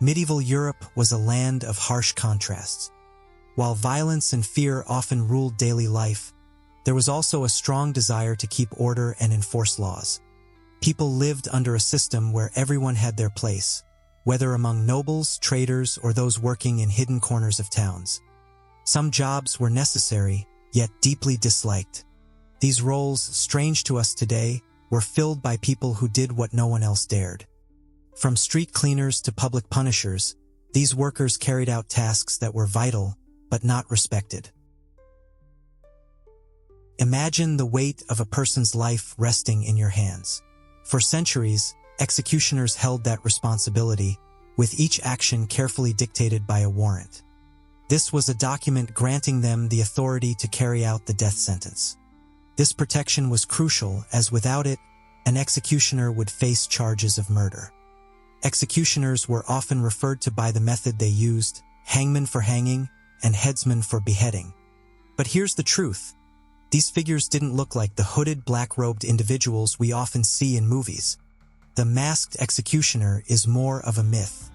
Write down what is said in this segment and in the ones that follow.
Medieval Europe was a land of harsh contrasts. While violence and fear often ruled daily life, there was also a strong desire to keep order and enforce laws. People lived under a system where everyone had their place, whether among nobles, traders, or those working in hidden corners of towns. Some jobs were necessary, yet deeply disliked. These roles, strange to us today, were filled by people who did what no one else dared. From street cleaners to public punishers, these workers carried out tasks that were vital, but not respected. Imagine the weight of a person's life resting in your hands. For centuries, executioners held that responsibility, with each action carefully dictated by a warrant. This was a document granting them the authority to carry out the death sentence. This protection was crucial, as without it, an executioner would face charges of murder. Executioners were often referred to by the method they used, hangman for hanging and headsman for beheading. But here's the truth. These figures didn't look like the hooded, black-robed individuals we often see in movies. The masked executioner is more of a myth.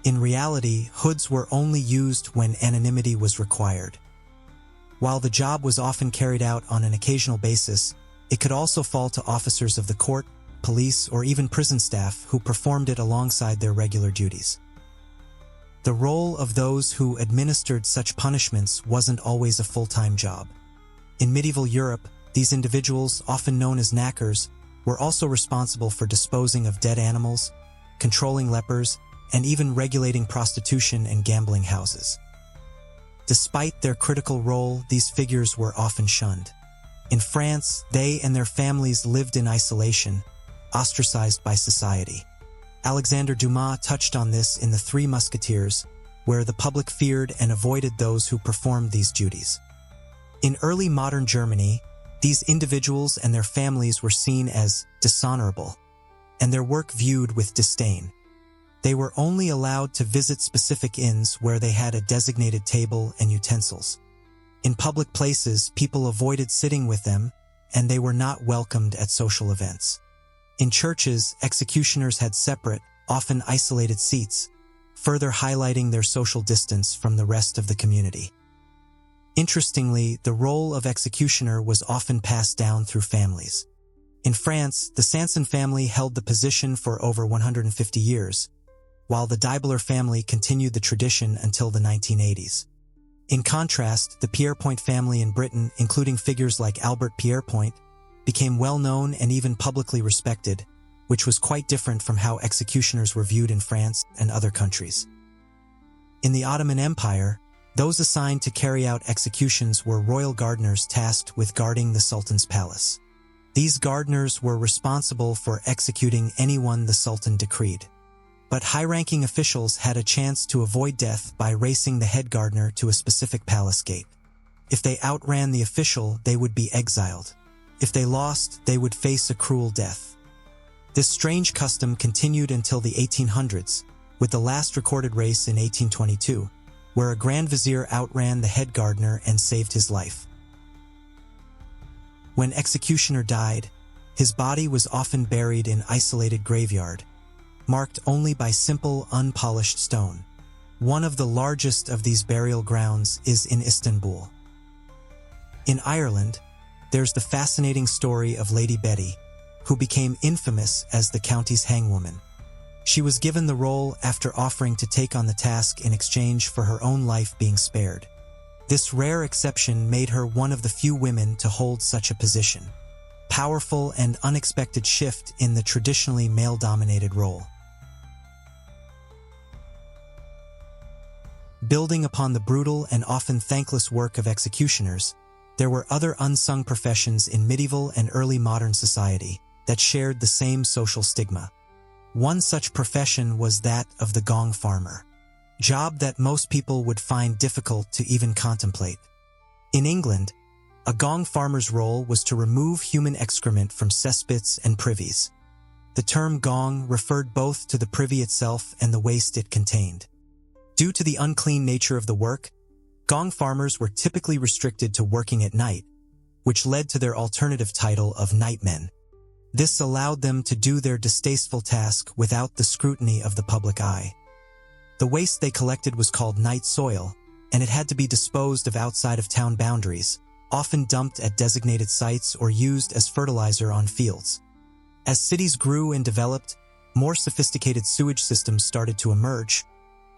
In reality, hoods were only used when anonymity was required. While the job was often carried out on an occasional basis, it could also fall to officers of the court, police, or even prison staff who performed it alongside their regular duties. The role of those who administered such punishments wasn't always a full-time job. In medieval Europe, these individuals, often known as knackers, were also responsible for disposing of dead animals, controlling lepers, and even regulating prostitution and gambling houses. Despite their critical role, these figures were often shunned. In France, they and their families lived in isolation, ostracized by society. Alexander Dumas touched on this in The Three Musketeers, where the public feared and avoided those who performed these duties. In early modern Germany, these individuals and their families were seen as dishonorable, and their work viewed with disdain. They were only allowed to visit specific inns where they had a designated table and utensils. In public places, people avoided sitting with them, and they were not welcomed at social events. In churches, executioners had separate, often isolated seats, further highlighting their social distance from the rest of the community. Interestingly, the role of executioner was often passed down through families. In France, the Sanson family held the position for over 150 years, while the Dibler family continued the tradition until the 1980s. In contrast, the Pierrepoint family in Britain, including figures like Albert Pierrepoint, became well-known and even publicly respected, which was quite different from how executioners were viewed in France and other countries. In the Ottoman Empire, those assigned to carry out executions were royal gardeners tasked with guarding the Sultan's palace. These gardeners were responsible for executing anyone the Sultan decreed. But high-ranking officials had a chance to avoid death by racing the head gardener to a specific palace gate. If they outran the official, they would be exiled. If they lost, they would face a cruel death. This strange custom continued until the 1800s, with the last recorded race in 1822, where a Grand Vizier outran the head gardener and saved his life. When executioner died, his body was often buried in isolated graveyard, marked only by simple, unpolished stone. One of the largest of these burial grounds is in Istanbul. In Ireland, there's the fascinating story of Lady Betty, who became infamous as the county's hangwoman. She was given the role after offering to take on the task in exchange for her own life being spared. This rare exception made her one of the few women to hold such a position. Powerful and unexpected shift in the traditionally male-dominated role. Building upon the brutal and often thankless work of executioners, there were other unsung professions in medieval and early modern society that shared the same social stigma. One such profession was that of the gong farmer, a job that most people would find difficult to even contemplate. In England, a gong farmer's role was to remove human excrement from cesspits and privies. The term gong referred both to the privy itself and the waste it contained. Due to the unclean nature of the work, gong farmers were typically restricted to working at night, which led to their alternative title of nightmen. This allowed them to do their distasteful task without the scrutiny of the public eye. The waste they collected was called night soil, and it had to be disposed of outside of town boundaries, often dumped at designated sites or used as fertilizer on fields. As cities grew and developed, more sophisticated sewage systems started to emerge,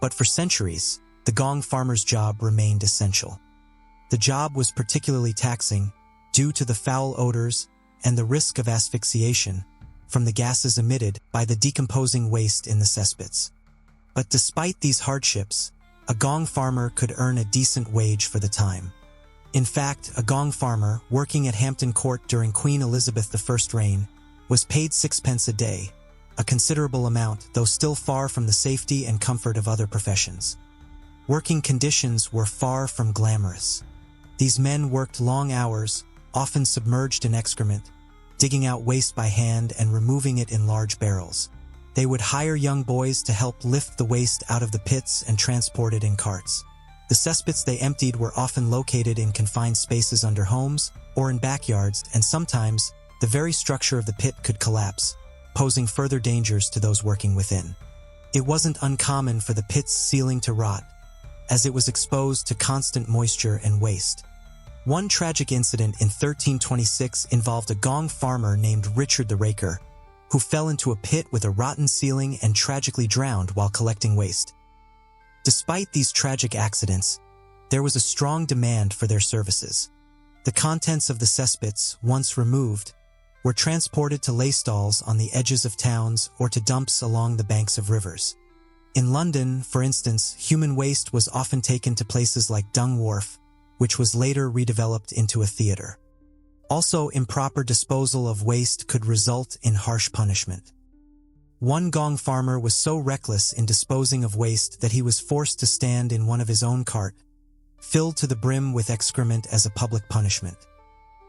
but for centuries, the gong farmer's job remained essential. The job was particularly taxing due to the foul odors and the risk of asphyxiation from the gases emitted by the decomposing waste in the cesspits. But despite these hardships, a gong farmer could earn a decent wage for the time. In fact, a gong farmer working at Hampton Court during Queen Elizabeth I's reign was paid 6 pence a day, a considerable amount, though still far from the safety and comfort of other professions. Working conditions were far from glamorous. These men worked long hours, often submerged in excrement, digging out waste by hand and removing it in large barrels. They would hire young boys to help lift the waste out of the pits and transport it in carts. The cesspits they emptied were often located in confined spaces under homes or in backyards, and sometimes the very structure of the pit could collapse, posing further dangers to those working within. It wasn't uncommon for the pit's ceiling to rot, as it was exposed to constant moisture and waste. One tragic incident in 1326 involved a gong farmer named Richard the Raker, who fell into a pit with a rotten ceiling and tragically drowned while collecting waste. Despite these tragic accidents, there was a strong demand for their services. The contents of the cesspits, once removed, were transported to lay stalls on the edges of towns or to dumps along the banks of rivers. In London, for instance, human waste was often taken to places like Dung Wharf, which was later redeveloped into a theater. Also, improper disposal of waste could result in harsh punishment. One gong farmer was so reckless in disposing of waste that he was forced to stand in one of his own cart, filled to the brim with excrement as a public punishment.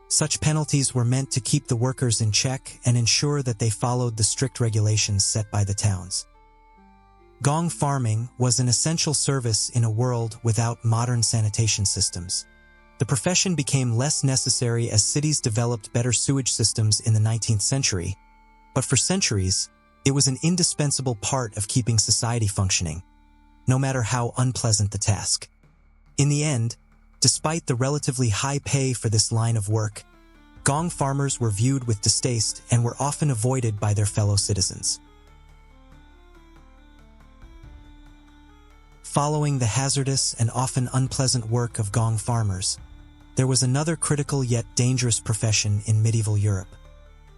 Such penalties were meant to keep the workers in check and ensure that they followed the strict regulations set by the towns. Gong farming was an essential service in a world without modern sanitation systems. The profession became less necessary as cities developed better sewage systems in the 19th century, but for centuries, it was an indispensable part of keeping society functioning, no matter how unpleasant the task. In the end, despite the relatively high pay for this line of work, gong farmers were viewed with distaste and were often avoided by their fellow citizens. Following the hazardous and often unpleasant work of gong farmers, there was another critical yet dangerous profession in medieval Europe.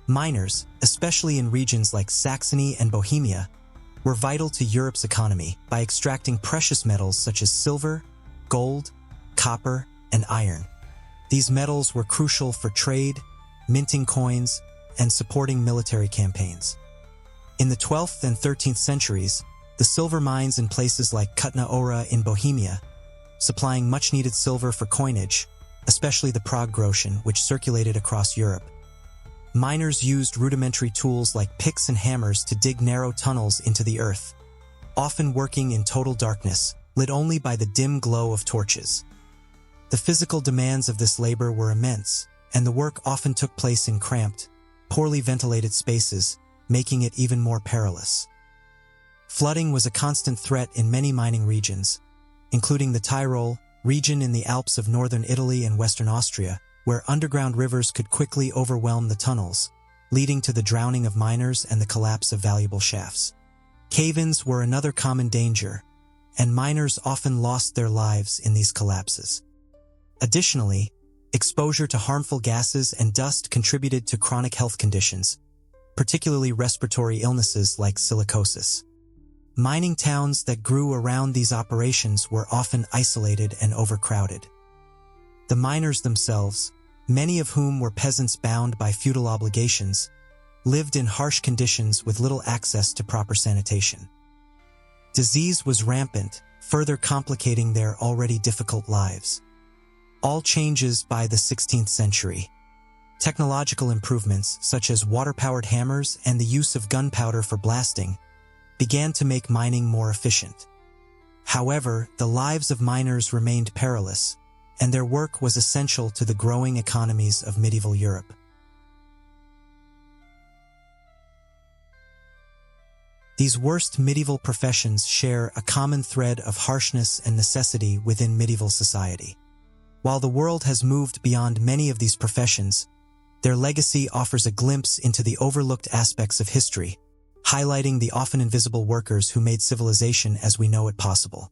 Miners, especially in regions like Saxony and Bohemia, were vital to Europe's economy by extracting precious metals such as silver, gold, copper, and iron. These metals were crucial for trade, minting coins, and supporting military campaigns. In the 12th and 13th centuries, the silver mines in places like Kutna Hora in Bohemia, supplying much-needed silver for coinage, especially the Prague groschen, which circulated across Europe. Miners used rudimentary tools like picks and hammers to dig narrow tunnels into the earth, often working in total darkness, lit only by the dim glow of torches. The physical demands of this labor were immense, and the work often took place in cramped, poorly ventilated spaces, making it even more perilous. Flooding was a constant threat in many mining regions, including the Tyrol region in the Alps of northern Italy and western Austria, where underground rivers could quickly overwhelm the tunnels, leading to the drowning of miners and the collapse of valuable shafts. Cave-ins were another common danger, and miners often lost their lives in these collapses. Additionally, exposure to harmful gases and dust contributed to chronic health conditions, particularly respiratory illnesses like silicosis. Mining towns that grew around these operations were often isolated and overcrowded. The miners themselves, many of whom were peasants bound by feudal obligations, lived in harsh conditions with little access to proper sanitation. Disease was rampant, further complicating their already difficult lives. All changes by the 16th century. Technological improvements, such as water-powered hammers and the use of gunpowder for blasting, began to make mining more efficient. However, the lives of miners remained perilous, and their work was essential to the growing economies of medieval Europe. These worst medieval professions share a common thread of harshness and necessity within medieval society. While the world has moved beyond many of these professions, their legacy offers a glimpse into the overlooked aspects of history, highlighting the often invisible workers who made civilization as we know it possible.